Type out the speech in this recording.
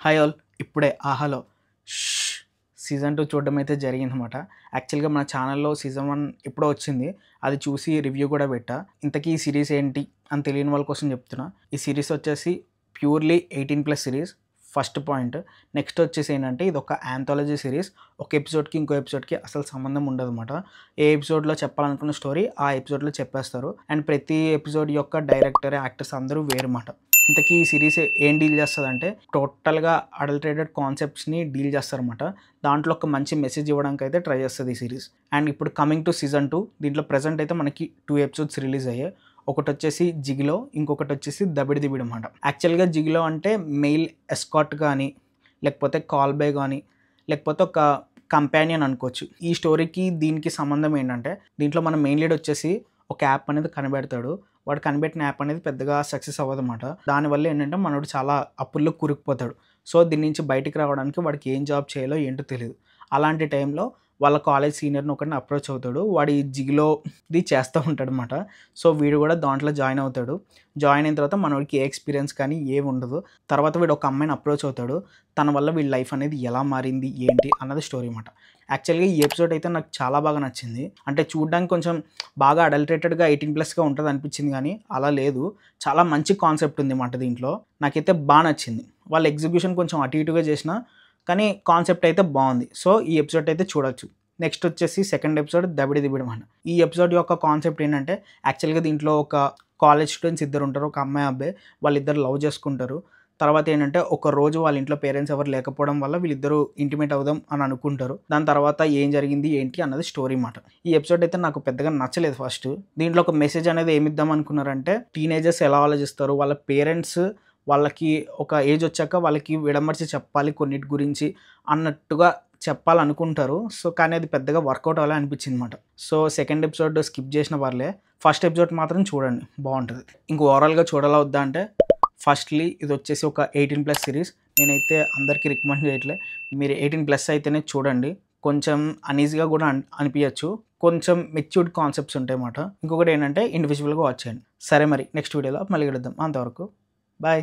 Hi all. ఇప్పుడే ఆహాలో season 2 చూడడం అయితే జరిగిందనమాట. యాక్చువల్‌గా మన ఛానల్‌లో సీజన్ 1 ఎప్పుడో వచ్చింది. అది చూసి రివ్యూ కూడా పెట్టా. ఇంతకీ ఈ సీరీస్ ఏంటి అని తెలియని వాళ్ళ కోసం చెప్తున్నా. ఈ సీరీస్ వచ్చేసి purely 18+ series. First point. Next వచ్చేసి ఏంటంటే ఇది ఒక యాంథాలజీ సీరీస్. ఒక ఎపిసోడ్‌కి ఇంకో ఎపిసోడ్‌కి అసలు సంబంధం ఉండదనమాట. ఏ ఎపిసోడ్‌లో చెప్పాలనుకున్న స్టోరీ ఆ ఎపిసోడ్‌లో చెప్పేస్తారు. అండ్ ప్రతి ఎపిసోడ్ యొక్క డైరెక్టర్, యాక్టర్స్ అందరూ వేరమాట. ఇంతకీ ఈ సీరీస్ ఏం డీల్ చేస్తదంటే టోటల్‌గా అడల్టరేటెడ్ కాన్సెప్ట్స్‌ని డీల్ చేస్తారనమాట. దాంట్లో ఒక మంచి మెసేజ్ ఇవ్వడానికి అయితే ట్రై చేస్తది ఈ సీరీస్. అండ్ ఇప్పుడు కమింగ్ టు సీజన్ 2 దీంట్లో ప్రెజెంట్ అయితే మనకి 2 ఎపిసోడ్స్ రిలీజ్ అయ్యాయి. ఒకటొచ్చేసి 'జిగిలో' ఇంకొకటొచ్చేసి 'దబిడి దిబిడి' అనమాట. యాక్చువల్‌గా 'జిగిలో' అంటే మెయిల్ ఎస్కార్ట్ గానీ, లేకపోతే కాల్ బాయ్ గానీ, లేకపోతే ఒక కంపానియన్ అనుకోవచ్చు. ఈ స్టోరీకి దీనికి సంబంధం ఏంటంటే దీంట్లో మన మెయిన్ లీడ్ వచ్చేసి ఒక యాప్ అనేది కనిపెడతాడు. వాడు కనిపెట్టిన యాప్ అనేది పెద్దగా సక్సెస్ అవ్వదనమాట. దానివల్ల ఏంటంటే మనోడు చాలా అప్పుల్లో కూరుకుపోతాడు. సో దీని నుంచి బయటికి రావడానికి వాడికి ఏం జాబ్ చేయాలో ఏంటో తెలీదు. అలాంటి టైంలో వాళ్ళ కాలేజ్ సీనియర్‌ని ఒకడిని అప్రోచ్ అవుతాడు. వాడు ఈ జిగిలోది చేస్తూ ఉంటాడనమాట. సో వీడు కూడా దాంట్లో జాయిన్ అవుతాడు. జాయిన్ అయిన తర్వాత మనోడికి ఏ ఎక్స్‌పీరియన్స్ కానీ ఏమి ఉండదు. తర్వాత వీడు ఒక అమ్మాయిని అప్రోచ్ అవుతాడు. తన వల్ల వీడి లైఫ్ అనేది ఎలా మారింది, ఏంటి అన్నది స్టోరీ అనమాట. యాక్చువల్‌గా ఈ ఎపిసోడ్ అయితే నాకు చాలా బాగా నచ్చింది. అంటే చూడ్డానికి కొంచెం బాగా అడల్టరేటెడ్‌గా 18+గా ఉంటది అనిపించింది గానీ అలా లేదు. చాలా మంచి కాన్సెప్ట్ ఉందన్నమాట దీంట్లో. నాకైతే నచ్చింది. వాళ్ళ ఎగ్జిక్యూషన్ కొంచెం అటు ఇటుగా చేసినా కానీ కాన్సెప్ట్ అయితే బాగుంది. సో ఈ ఎపిసోడ్ అయితే చూడొచ్చు. నెక్స్ట్ వచ్చేసి సెకండ్ ఎపిసోడ్ 'దబిడి దిబిడి' అనమాట. ఈ ఎపిసోడ్ యొక్క కాన్సెప్ట్ ఏంటంటే యాక్చువల్‌గా దీంట్లో ఒక కాలేజ్ స్టూడెంట్స్ ఇద్దరు ఉంటారు. ఒక అమ్మాయి, అబ్బాయి. వాళ్ళిద్దరు లవ్ చేసుకుంటారు. తర్వాత ఏంటంటే ఒక రోజు వాళ్ళ ఇంట్లో పేరెంట్స్ ఎవరు లేకపోవడం వల్ల వీళ్ళిద్దరూ ఇంటిమేట్ అవుదాం అని అనుకుంటారు. దాని తర్వాత ఏం జరిగింది ఏంటి అన్నది స్టోరీ మాట. ఈ ఎపిసోడ్ అయితే నాకు పెద్దగా నచ్చలేదు ఫస్ట్. దీంట్లో ఒక మెసేజ్ అనేది ఏమిద్దాం అనుకున్నారంటే టీనేజర్స్ ఎలా ఆలోచిస్తారు, వాళ్ళ పేరెంట్స్ వాళ్ళకి ఒక ఏజ్ వచ్చాక వాళ్ళకి విడమర్చి చెప్పాలి కొన్నిటి గురించి అన్నట్టుగా చెప్పాలనుకుంటారు. సో కానీ అది పెద్దగా వర్కౌట్ అవ్వలే అనిపించింది అనమాట. సో సెకండ్ ఎపిసోడ్ స్కిప్ చేసిన పర్లే. ఫస్ట్ ఎపిసోడ్ మాత్రం చూడండి బాగుంటుంది. ఇంక ఓవరాల్‌గా చూడాలా వద్దా అంటే ఫస్ట్‌లీ ఇది వచ్చేసి ఒక 18+ సీరీస్. నేనైతే అందరికీ రికమెండ్ చేయట్లే. మీరు 18+ అయితేనే చూడండి. కొంచెం అనీజీగా కూడా అనిపియచ్చు. కొంచెం మెచ్యూర్డ్ కాన్సెప్ట్స్ ఉంటాయన్నమాట. ఇంకొకటి ఏంటంటే ఇండివిజువల్‌గా వాచ్ చేయండి. సరే మరి నెక్స్ట్ వీడియోలో మళ్ళీ కలుద్దాం. అంతవరకు బాయ్.